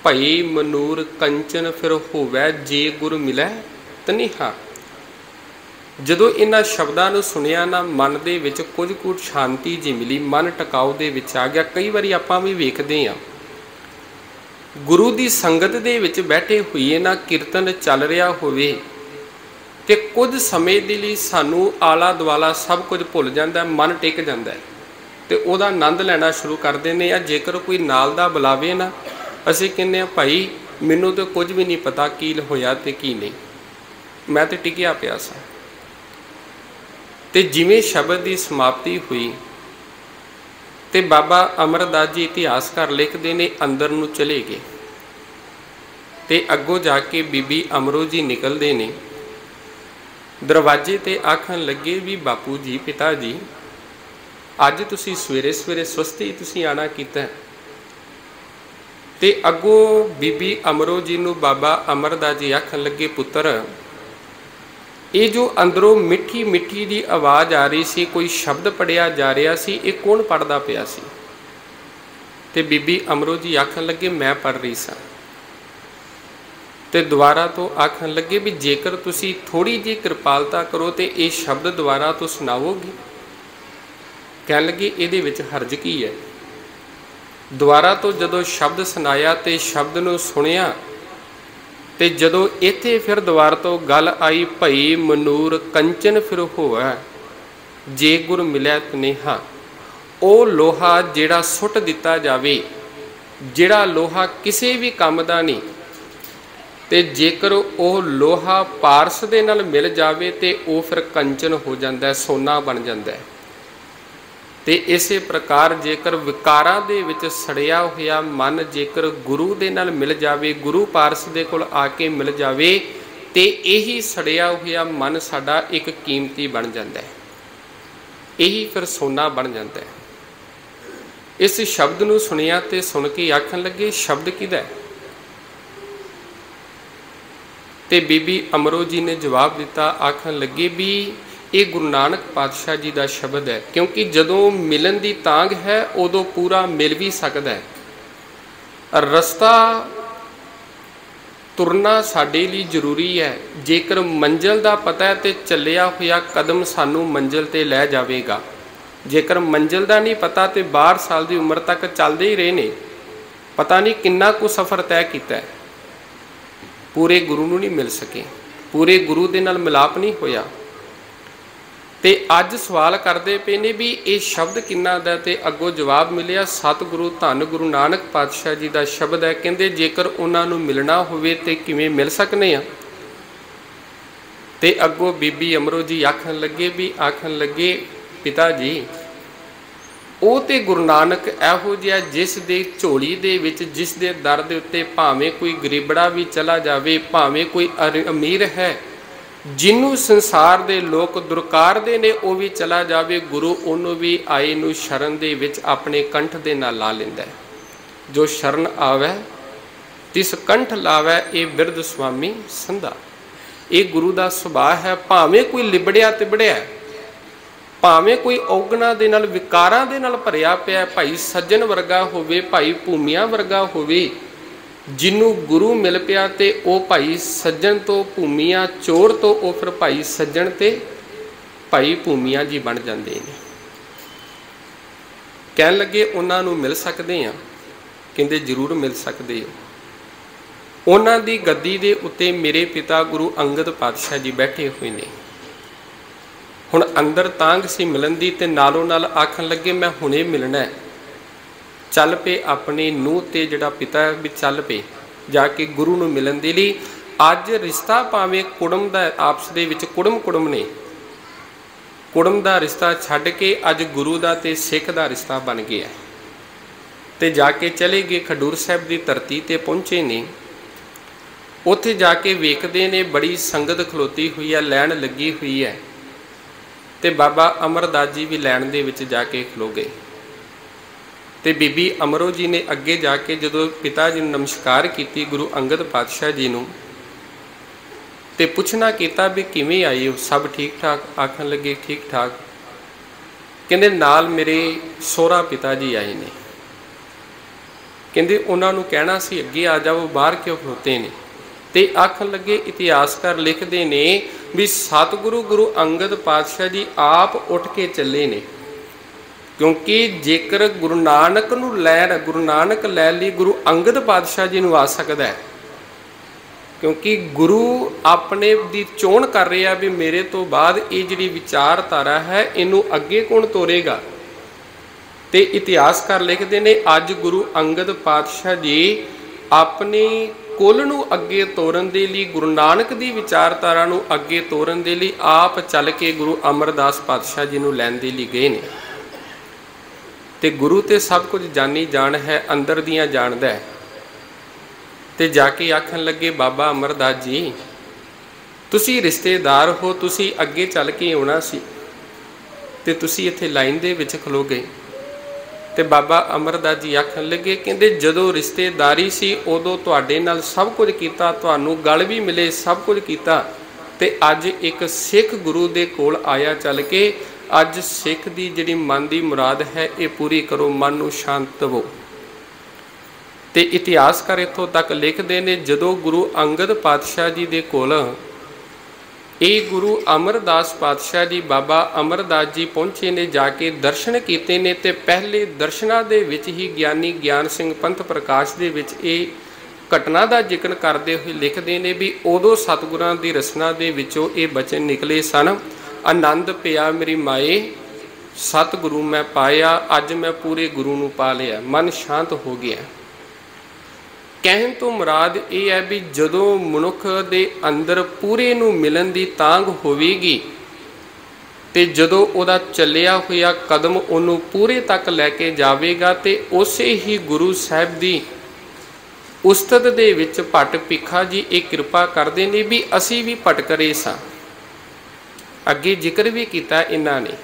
भई मनूर कंचन फिर होवै जे गुर मिलै तनिहा। जदों इन्हां शब्दां नूं सुनिया ना, मन दे विच कुछ कुछ शांति जी मिली, मन टिकाऊ दे विच आ गया। कई बारी आपां भी वेखदे हां, गुरु दी संगत दे विच बैठे होइए ना, कीर्तन चल रहा होवे ते कुछ समय दे लई सानू आला दुआला सब कुछ भुल जाता, मन टिक जाता है, तो उहदा आनंद लैना शुरू कर देने। जेकर कोई नाल दा बुलावे ना, असीं कहने भाई मैनू तो कुछ भी नहीं पता की होया ते की नहीं, मैं तो टिकिया पिया सा। ते जिवें शब्द की समाप्ति हुई ते बाबा अमरदास जी इतिहासकार लिखते ने अंदर नूं चले गए, ते अगों जाके बीबी अमरो जी निकलते ने, दरवाजे ते आखन लगे भी बापू जी, पिता जी, अज तुसी सवेरे सवेरे सुस्ती तुसी आना कीता। ते अगों बीबी अमरो जी नूं बाबा अमरदास जी आखन लगे, पुत्र ये जो अंदरों मिठी मिठी जी आवाज़ आ रही सी, कोई शब्द पढ़िया जा रहा सी, ये कौन पढ़ता पिया सी? ते बीबी अमरो जी आखन लगे मैं पढ़ रही सा। ते दोबारा तो आखन लगे भी जेकर तुसी थोड़ी जी कृपालता करो तो ये शब्द दोबारा तो सुनाओगे। कह लगे ये हर्ज की है? ਦੁਆਰਾ ਤੋਂ ਜਦੋਂ ਸ਼ਬਦ ਸੁਣਾਇਆ ਤੇ ਸ਼ਬਦ ਨੂੰ ਸੁਣਿਆ, ਤੇ ਜਦੋਂ ਇੱਥੇ ਫਿਰ ਦੁਆਰ ਤੋਂ ਗੱਲ ਆਈ, ਭਈ ਮਨੂਰ ਕੰਚਨ ਫਿਰ ਹੋਵੇ ਜੇ ਗੁਰ ਮਿਲਿਆ ਤਨੇਹਾ। ਉਹ ਲੋਹਾ ਜਿਹੜਾ ਸੁੱਟ ਦਿੱਤਾ ਜਾਵੇ, ਜਿਹੜਾ ਲੋਹਾ ਕਿਸੇ ਵੀ ਕੰਮ ਦਾ ਨਹੀਂ, ਤੇ ਜੇਕਰ ਉਹ ਲੋਹਾ ਪਾਰਸ ਦੇ ਨਾਲ ਮਿਲ ਜਾਵੇ ਤੇ ਉਹ ਫਿਰ ਕੰਚਨ ਹੋ ਜਾਂਦਾ, ਸੋਨਾ ਬਣ ਜਾਂਦਾ। ਤੇ ਇਸੇ ਪ੍ਰਕਾਰ ਜੇਕਰ ਵਿਕਾਰਾਂ ਦੇ ਵਿੱਚ ਸੜਿਆ ਹੋਇਆ ਮਨ ਜੇਕਰ ਗੁਰੂ ਦੇ ਨਾਲ ਮਿਲ ਜਾਵੇ, ਗੁਰੂ ਪਾਰਸ ਦੇ ਕੋਲ ਆ ਕੇ ਮਿਲ ਜਾਵੇ, ਤੇ ਇਹੀ ਸੜਿਆ ਹੋਇਆ ਮਨ ਸਾਡਾ ਇੱਕ ਕੀਮਤੀ ਬਣ ਜਾਂਦਾ, ਇਹੀ ਫਿਰ ਸੋਨਾ ਬਣ ਜਾਂਦਾ। ਇਸ ਸ਼ਬਦ ਨੂੰ ਸੁਣਿਆ ਤੇ ਸੁਣ ਕੇ ਆਖਣ ਲੱਗੇ, ਸ਼ਬਦ ਕਿਹਦਾ? ਤੇ ਬੀਬੀ ਅਮਰੋ ਜੀ ਨੇ ਜਵਾਬ ਦਿੱਤਾ, ਆਖਣ ਲੱਗੇ ਵੀ ਇਹ ਗੁਰੂ ਨਾਨਕ ਪਾਤਸ਼ਾਹ ਜੀ ਦਾ ਸ਼ਬਦ ਹੈ, ਕਿਉਂਕਿ ਜਦੋਂ ਮਿਲਣ ਦੀ ਤਾਂਘ ਹੈ ਉਦੋਂ ਪੂਰਾ ਮਿਲ ਵੀ ਸਕਦਾ ਹੈ। ਰਸਤਾ ਤੁਰਨਾ ਸਾਡੇ ਲਈ ਜ਼ਰੂਰੀ ਹੈ। ਜੇਕਰ ਮੰਜ਼ਿਲ ਦਾ ਪਤਾ ਹੈ ਤੇ ਚੱਲਿਆ ਹੋਇਆ ਕਦਮ ਸਾਨੂੰ ਮੰਜ਼ਿਲ ਤੇ ਲੈ ਜਾਵੇਗਾ। ਜੇਕਰ ਮੰਜ਼ਿਲ ਦਾ ਨਹੀਂ ਪਤਾ ਤੇ 12 ਸਾਲ ਦੀ ਉਮਰ ਤੱਕ ਚੱਲਦੇ ਹੀ ਰਹੇ ਨੇ, ਪਤਾ ਨਹੀਂ ਕਿੰਨਾ ਕੁ ਸਫ਼ਰ ਤੈਅ ਕੀਤਾ, ਪੂਰੇ ਗੁਰੂ ਨੂੰ ਨਹੀਂ ਮਿਲ ਸਕੇ, ਪੂਰੇ ਗੁਰੂ ਦੇ ਨਾਲ ਮਿਲਾਪ ਨਹੀਂ ਹੋਇਆ। ਤੇ ਅੱਜ ਸਵਾਲ ਕਰਦੇ ਪਏ ਨੇ ਵੀ ਇਹ ਸ਼ਬਦ ਕਿੰਨਾ ਦਾ, ਤੇ ਅੱਗੋਂ ਜਵਾਬ ਮਿਲਿਆ, ਸਤਿਗੁਰੂ ਧੰਨ ਗੁਰੂ ਨਾਨਕ ਪਾਤਸ਼ਾਹ ਜੀ ਦਾ ਸ਼ਬਦ ਹੈ। ਕਹਿੰਦੇ ਜੇਕਰ ਉਹਨਾਂ ਨੂੰ ਮਿਲਣਾ ਹੋਵੇ ਤੇ ਕਿਵੇਂ ਮਿਲ ਸਕਨੇ ਆ? ਤੇ ਅੱਗੋਂ ਬੀਬੀ ਅਮਰੋ ਜੀ ਆਖਣ ਲੱਗੇ ਪਿਤਾ ਜੀ, ਉਹ ਤੇ ਗੁਰੂ ਨਾਨਕ ਇਹੋ ਜਿਹਾ ਜਿਸ ਦੇ ਝੋਲੀ ਦੇ ਵਿੱਚ, ਜਿਸ ਦੇ ਦਰ ਦੇ ਉੱਤੇ ਭਾਵੇਂ ਕੋਈ ਗਰੀਬੜਾ ਵੀ ਚਲਾ ਜਾਵੇ, ਭਾਵੇਂ ਕੋਈ ਅਮੀਰ ਹੈ, ਜਿਹਨੂੰ ਸੰਸਾਰ ਦੇ ਲੋਕ ਦੁਰਕਾਰਦੇ ਨੇ, ਉਹ ਵੀ ਚਲਾ ਜਾਵੇ, ਗੁਰੂ ਉਹਨੂੰ ਵੀ ਆਏ ਨੂੰ ਸ਼ਰਨ ਦੇ ਵਿੱਚ ਆਪਣੇ ਕੰਠ ਦੇ ਨਾਲ ਲਾ ਲੈਂਦਾ। ਜੋ ਸ਼ਰਨ ਆਵੇ ਤਿਸ ਕੰਠ ਲਾਵੇ, ਇਹ ਬਿਰਧ ਸੁਆਮੀ ਸੰਧਾ। ਇਹ ਗੁਰੂ ਦਾ ਸੁਭਾਅ ਹੈ। ਭਾਵੇਂ ਕੋਈ ਲਿਬੜਿਆ ਤਿਬੜਿਆ, ਭਾਵੇਂ ਕੋਈ ਔਗਣਾ ਦੇ ਨਾਲ, ਵਿਕਾਰਾਂ ਦੇ ਨਾਲ ਭਰਿਆ ਪਿਆ, ਭਾਈ ਸੱਜਣ ਵਰਗਾ ਹੋਵੇ, ਭਾਈ ਭੂਮੀਆਂ ਵਰਗਾ ਹੋਵੇ, ਜਿਹਨੂੰ ਗੁਰੂ ਮਿਲ ਪਿਆ ਤੇ ਉਹ ਭਾਈ ਸੱਜਣ ਤੋਂ, ਭੂਮੀਆਂ ਚੋਰ ਤੋਂ ਉਹ ਫਿਰ ਭਾਈ ਸੱਜਣ ਤੇ ਭਾਈ ਭੂਮੀਆਂ ਜੀ ਬਣ ਜਾਂਦੇ ਨੇ। ਕਹਿਣ ਲੱਗੇ ਉਹਨਾਂ ਨੂੰ ਮਿਲ ਸਕਦੇ ਆ? ਕਹਿੰਦੇ ਜ਼ਰੂਰ ਮਿਲ ਸਕਦੇ ਹੋ। ਉਹਨਾਂ ਦੀ ਗੱਦੀ ਦੇ ਉੱਤੇ ਮੇਰੇ ਪਿਤਾ ਗੁਰੂ ਅੰਗਦ ਪਾਤਸ਼ਾਹ ਜੀ ਬੈਠੇ ਹੋਏ ਨੇ। ਹੁਣ ਅੰਦਰ ਤਾਂਘ ਸੀ ਮਿਲਣ ਦੀ, ਤੇ ਨਾਲੋਂ ਨਾਲ ਆਖਣ ਲੱਗੇ ਮੈਂ ਹੁਣੇ ਮਿਲਣਾ। ਚੱਲ ਪਏ ਆਪਣੇ ਨੂੰਹ ਤੇ ਜਿਹੜਾ ਪਿਤਾ ਵੀ ਚੱਲ ਪਏ ਜਾ ਕੇ ਗੁਰੂ ਨੂੰ ਮਿਲਣ ਦੇ ਲਈ। ਅੱਜ ਰਿਸ਼ਤਾ ਭਾਵੇਂ ਕੁੜਮ ਦਾ, ਆਪਸ ਦੇ ਵਿੱਚ ਕੁੜਮ ਨੇ, ਕੁੜਮ ਦਾ ਰਿਸ਼ਤਾ ਛੱਡ ਕੇ ਅੱਜ ਗੁਰੂ ਦਾ ਤੇ ਸਿੱਖ ਦਾ ਰਿਸ਼ਤਾ ਬਣ ਗਿਆ। ਤੇ ਜਾ ਕੇ ਚਲੇ ਗਏ, ਖਡੂਰ ਸਾਹਿਬ ਦੀ ਧਰਤੀ ਤੇ ਪਹੁੰਚੇ ਨੇ। ਉੱਥੇ ਜਾ ਕੇ ਵੇਖਦੇ ਨੇ ਬੜੀ ਸੰਗਤ ਖਲੋਤੀ ਹੋਈ ਹੈ, ਲੈਣ ਲੱਗੀ ਹੋਈ ਹੈ, ਤੇ ਬਾਬਾ ਅਮਰਦਾਸ ਜੀ ਵੀ ਲੈਣ ਦੇ ਵਿੱਚ ਜਾ ਕੇ ਖਲੋ ਗਏ। ਤੇ ਬੀਬੀ ਅਮਰੋ ਜੀ ਨੇ ਅੱਗੇ ਜਾ ਕੇ ਜਦੋਂ ਪਿਤਾ ਜੀ ਨੂੰ ਨਮਸਕਾਰ ਕੀਤੀ, ਗੁਰੂ ਅੰਗਦ ਪਾਤਸ਼ਾਹ ਜੀ ਨੂੰ, ਤੇ ਪੁੱਛਣਾ ਕੀਤਾ ਵੀ ਕਿਵੇਂ ਆਏ ਹੋ, ਸਭ ਠੀਕ ਠਾਕ? ਆਖਣ ਲੱਗੇ ਠੀਕ ਠਾਕ। ਕਹਿੰਦੇ ਨਾਲ ਮੇਰੇ ਸਹੁਰਾ ਪਿਤਾ ਜੀ ਆਏ ਨੇ। ਕਹਿੰਦੇ ਉਹਨਾਂ ਨੂੰ ਕਹਿਣਾ ਸੀ ਅੱਗੇ ਆ ਜਾਓ, ਬਾਹਰ ਕਿਉਂ ਖਲੋਤੇ ਨੇ? ਤੇ ਆਖਣ ਲੱਗੇ ਇਤਿਹਾਸਕਾਰ ਲਿਖਦੇ ਨੇ ਵੀ ਸਤਿਗੁਰੂ ਗੁਰੂ ਅੰਗਦ ਪਾਤਸ਼ਾਹ ਜੀ ਆਪ ਉੱਠ ਕੇ ਚੱਲੇ ਨੇ, ਕਿਉਂਕਿ ਜੇਕਰ ਗੁਰੂ ਨਾਨਕ ਨੂੰ ਗੁਰੂ ਨਾਨਕ ਲੈ ਲਈ ਗੁਰੂ ਅੰਗਦ ਪਾਤਸ਼ਾਹ ਜੀ ਨੂੰ ਆ ਸਕਦਾ ਹੈ, ਕਿਉਂਕਿ ਗੁਰੂ ਆਪਣੇ ਦੀ ਚੋਣ ਕਰ ਰਿਹਾ ਵੀ ਮੇਰੇ ਤੋਂ ਬਾਅਦ ਇਹ ਜਿਹੜੀ ਵਿਚਾਰਧਾਰਾ ਹੈ ਇਹਨੂੰ ਅੱਗੇ ਕੌਣ ਤੋਰੇਗਾ। ਤੇ ਇਤਿਹਾਸਕਾਰ ਲਿਖਦੇ ਨੇ ਅੱਜ ਗੁਰੂ ਅੰਗਦ ਪਾਤਸ਼ਾਹ ਜੀ ਆਪਣੀ ਕੁੱਲ ਨੂੰ ਅੱਗੇ ਤੋਰਨ ਦੇ ਲਈ, ਗੁਰੂ ਨਾਨਕ ਦੀ ਵਿਚਾਰਧਾਰਾ ਨੂੰ ਅੱਗੇ ਤੋਰਨ ਦੇ ਲਈ ਆਪ ਚੱਲ ਕੇ ਗੁਰੂ ਅਮਰਦਾਸ ਪਾਤਸ਼ਾਹ ਜੀ ਨੂੰ ਲੈਣ ਦੇ ਲਈ ਗਏ ਨੇ। ਤੇ ਗੁਰੂ ਤੇ ਸਭ ਕੁਝ ਜਾਣੀ ਜਾਣ ਹੈ, ਅੰਦਰ ਦੀਆਂ ਜਾਣਦਾ ਹੈ। ਤੇ ਜਾ ਕੇ ਆਖਣ ਲੱਗੇ ਬਾਬਾ ਅਮਰਦਾਸ ਜੀ ਤੁਸੀਂ ਰਿਸ਼ਤੇਦਾਰ ਹੋ, ਤੁਸੀਂ ਅੱਗੇ ਚੱਲ ਕੇ ਆਉਣਾ ਸੀ ਤੇ ਤੁਸੀਂ ਇੱਥੇ ਲਾਈਨ ਦੇ ਵਿੱਚ ਖਲੋ ਗਏ। ਤੇ ਬਾਬਾ ਅਮਰਦਾਸ ਜੀ ਆਖਣ ਲੱਗੇ, ਕਹਿੰਦੇ ਜਦੋਂ ਰਿਸ਼ਤੇਦਾਰੀ ਸੀ ਉਦੋਂ ਤੁਹਾਡੇ ਨਾਲ ਸਭ ਕੁਝ ਕੀਤਾ, ਤੁਹਾਨੂੰ ਗਲ ਵੀ ਮਿਲੇ, ਸਭ ਕੁਝ ਕੀਤਾ, ਤੇ ਅੱਜ ਇੱਕ ਸਿੱਖ ਗੁਰੂ ਦੇ ਕੋਲ ਆਇਆ ਚੱਲ ਕੇ, ਅੱਜ ਸਿੱਖ ਦੀ ਜਿਹੜੀ ਮਨ ਦੀ ਮੁਰਾਦ ਹੈ ਇਹ ਪੂਰੀ ਕਰੋ, ਮਨ ਨੂੰ ਸ਼ਾਂਤ ਦੇਵੋ। ਤੇ ਇਤਿਹਾਸਕਾਰ ਇੱਥੋਂ ਤੱਕ ਲਿਖਦੇ ਨੇ ਜਦੋਂ ਗੁਰੂ ਅੰਗਦ ਪਾਤਸ਼ਾਹ ਜੀ ਦੇ ਕੋਲ ਇਹ ਗੁਰੂ ਅਮਰਦਾਸ ਪਾਤਸ਼ਾਹ ਜੀ, ਬਾਬਾ ਅਮਰਦਾਸ ਜੀ ਪਹੁੰਚੇ ਨੇ, ਜਾ ਕੇ ਦਰਸ਼ਨ ਕੀਤੇ ਨੇ, ਤੇ ਪਹਿਲੇ ਦਰਸ਼ਨਾਂ ਦੇ ਵਿੱਚ ਹੀ ਗਿਆਨੀ ਗਿਆਨ ਸਿੰਘ ਪੰਥ ਪ੍ਰਕਾਸ਼ ਦੇ ਵਿੱਚ ਇਹ ਘਟਨਾ ਦਾ ਜ਼ਿਕਰ ਕਰਦੇ ਹੋਏ ਲਿਖਦੇ ਨੇ ਵੀ ਉਦੋਂ ਸਤਿਗੁਰਾਂ ਦੀ ਰਸਨਾ ਦੇ ਵਿੱਚੋਂ ਇਹ ਬਚਨ ਨਿਕਲੇ ਸਨ, ਆਨੰਦ ਪਿਆ ਮੇਰੀ ਮਾਏ ਸਤਿਗੁਰੂ ਮੈਂ ਪਾਇਆ, ਅੱਜ ਮੈਂ ਪੂਰੇ ਗੁਰੂ ਨੂੰ ਪਾ ਲਿਆ, ਮਨ ਸ਼ਾਂਤ ਹੋ ਗਿਆ। ਕਹਿਣ ਤੋਂ ਮੁਰਾਦ ਇਹ ਹੈ ਵੀ ਜਦੋਂ ਮਨੁੱਖ ਦੇ ਅੰਦਰ ਪੂਰੇ ਨੂੰ ਮਿਲਣ ਦੀ ਤਾਂਘ ਹੋਵੇਗੀ ਤੇ ਜਦੋਂ ਉਹਦਾ ਚੱਲਿਆ ਹੋਇਆ ਕਦਮ ਉਹਨੂੰ ਪੂਰੇ ਤੱਕ ਲੈ ਕੇ ਜਾਵੇਗਾ, ਤੇ ਉਸੇ ਹੀ ਗੁਰੂ ਸਾਹਿਬ ਦੀ ਉਸਤਤ ਦੇ ਵਿੱਚ ਭੱਟ ਭਿੱਖਾ ਜੀ ਇਹ ਕਿਰਪਾ ਕਰਦੇ ਨੇ ਵੀ ਅਸੀਂ ਵੀ ਭਟਕ ਰਹੇ ਸਾਂ। ਅੱਗੇ ਜ਼ਿਕਰ ਵੀ ਕੀਤਾ ਇਹਨਾਂ ਨੇ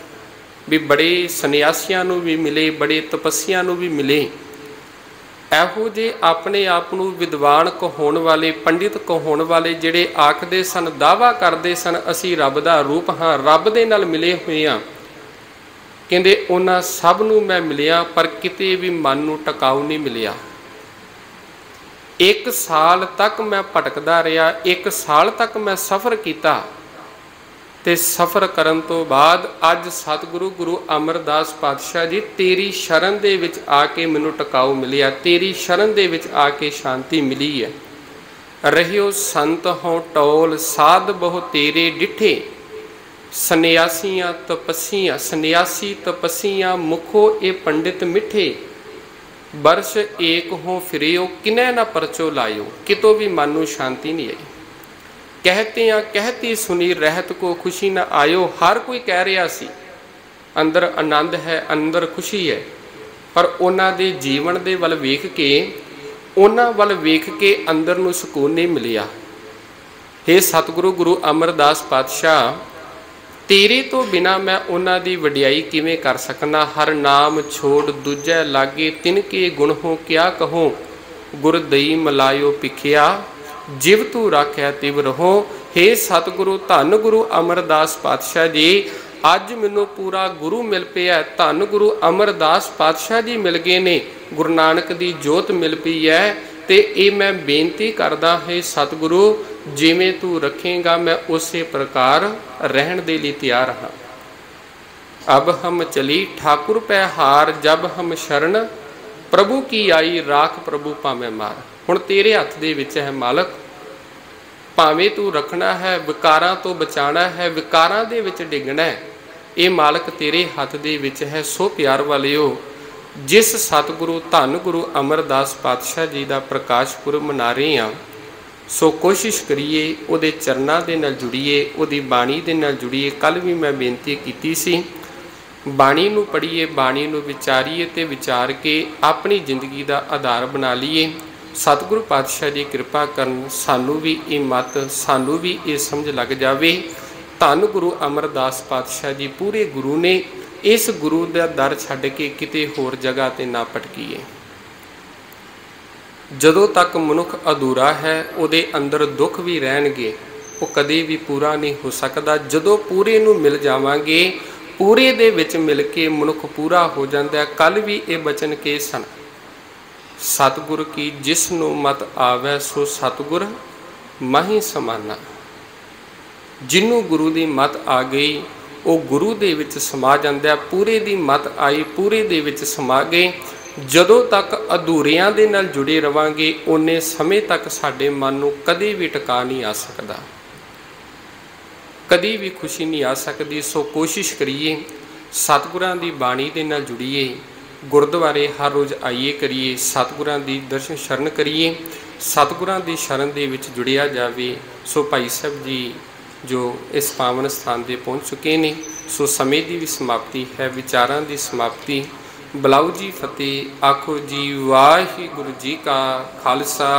ਵੀ ਬੜੇ ਸੰਨਿਆਸੀਆਂ ਨੂੰ ਵੀ ਮਿਲੇ, ਬੜੇ ਤਪੱਸਿਆਂ ਨੂੰ ਵੀ ਮਿਲੇ, ਇਹੋ ਜਿਹੇ ਆਪਣੇ ਆਪ ਨੂੰ ਵਿਦਵਾਨ ਕਹਾਉਣ ਵਾਲੇ, ਪੰਡਿਤ ਕਹਾਉਣ ਵਾਲੇ, ਜਿਹੜੇ ਆਖਦੇ ਸਨ, ਦਾਅਵਾ ਕਰਦੇ ਸਨ ਅਸੀਂ ਰੱਬ ਦਾ ਰੂਪ ਹਾਂ, ਰੱਬ ਦੇ ਨਾਲ ਮਿਲੇ ਹੋਏ ਹਾਂ। ਕਹਿੰਦੇ ਉਹਨਾਂ ਸਭ ਨੂੰ ਮੈਂ ਮਿਲਿਆ ਪਰ ਕਿਤੇ ਵੀ ਮਨ ਨੂੰ ਟਿਕਾਊ ਨਹੀਂ ਮਿਲਿਆ। 1 ਸਾਲ ਤੱਕ ਮੈਂ ਭਟਕਦਾ ਰਿਹਾ, 1 ਸਾਲ ਤੱਕ ਮੈਂ ਸਫ਼ਰ ਕੀਤਾ, ਤੇ ਸਫ਼ਰ ਕਰਨ ਤੋਂ ਬਾਅਦ ਅੱਜ ਸਤਿਗੁਰੂ ਗੁਰੂ ਅਮਰਦਾਸ ਪਾਤਸ਼ਾਹ ਜੀ ਤੇਰੀ ਸ਼ਰਨ ਦੇ ਵਿੱਚ ਆ ਕੇ ਮੈਨੂੰ ਟਿਕਾਊ ਮਿਲਿਆ, ਤੇਰੀ ਸ਼ਰਨ ਦੇ ਵਿੱਚ ਆ ਕੇ ਸ਼ਾਂਤੀ ਮਿਲੀ ਹੈ। ਰਹਿਓ ਸੰਤ ਹੋ ਟੋਲ ਸਾਧ ਬਹੁ ਤੇਰੇ ਡਿਠੇ, ਸੰਨਿਆਸੀਆਂ ਤਪੱਸੀਆਂ, ਸੰਨਿਆਸੀ ਤਪੱਸੀਆਂ ਮੁਖੋ ਇਹ ਪੰਡਿਤ ਮਿੱਠੇ, ਬਰਸ਼ ਏਕ ਹੋ ਫਿਰਿਓ ਕਿਨੈ ਨਾ ਪਰਚੋ ਲਾਇਓ, ਕਿਤੋਂ ਵੀ ਮਨ ਨੂੰ ਸ਼ਾਂਤੀ ਨਹੀਂ ਆਈ। कहते हैं कहती सुनी रहत को खुशी न आयो, हर कोई कह रहा सी अंदर आनंद है, अंदर खुशी है, पर उन्हां दे जीवन दे वल वेख के, उन्हां वल वेख के अंदर नूं सुकून नहीं मिलिया। हे सतगुरु गुरु अमरदास पातशाह, तेरे तो बिना मैं उन्हां दी वडियाई किवें कर सकना, हर नाम छोड़ दूजा लागे तिनके गुण हो क्या कहो, गुर दई मलायो पिखिया जिव तू राख्या तिव रहो। हे सतगुरु धन गुरु अमरदास पातशाह जी, अज मैनू पूरा गुरु मिल पिया, धन गुरु अमरदास पातशाह जी मिल गए ने, गुरु नानक दी जोत मिल पई है, ते ये मैं बेनती करदा है सतगुरु जिवें तू रखेगा मैं उसे प्रकार रहन दे लिए तैयार हाँ। अब हम चली ठाकुर पै हार, जब हम शरण प्रभु की आई, राख प्रभु भावें मार। हुण तेरे हथ दे विच है मालक, भावें तू रखना है, विकारां तो बचाना है, विकारां दे विच डिगना है, ये मालक तेरे हथ दे विच है। सो प्यार वालिओ, जिस सतगुरु धन गुरु अमरदास पातशाह जी का प्रकाश पुरब मना रहे हैं, सो कोशिश करिए उहदे चरनां दे नाल जुड़िए, उहदी बाणी दे नाल जुड़िए। कल भी मैं बेनती कीती सी, बाणी नूं पढ़ीए, बाणी नूं विचारीए, ते विचार के अपनी जिंदगी का आधार बना लीए। सतगुरु पातशाह जी कृपा करन, सानू भी ये मत, सानू भी ये समझ लग जाए। धन गुरु अमरदास पातशाह जी पूरे गुरु ने, इस गुरु का दर छड्ड के किते होर जगह ते ना भटकीए। जदों तक मनुख अधूरा है उहदे अंदर दुख भी रहणगे, वो कदे भी पूरा नहीं हो सकता। जदों पूरे नूं मिल जावांगे, पूरे दे विच मिल के मनुख पूरा हो जाता है। कल भी ये बचन के सन, सतगुर की जिसनों मत आवे सो सतगुर माही समाना। जिन्हों गुरु की मत आ गई वो गुरु दे विच समा जांदा, पूरे दी मत आई पूरे दे विच समा गए। जदों तक अधूरियां दे नाल जुड़े रवांगे उन्ने समय तक साडे मन नूं कदे भी टिका नहीं आ सकदा, कदी भी खुशी नहीं आ सकती। सो कोशिश करिए सतगुरां दी बाणी दे नाल जुड़िए, गुरुद्वारे हर रोज़ आइए करिए, सतगुरां दी दर्शन शरण करिए, सतगुरां दी शरण दे विच जुड़िया जावे। सो भाई साहब जी जो इस पावन स्थान ते पहुँच चुके ने, सो समय की भी समाप्ति है, विचारां की समाप्ति। बुलाओ जी फतेह, आखो जी वाहिगुरू जी का खालसा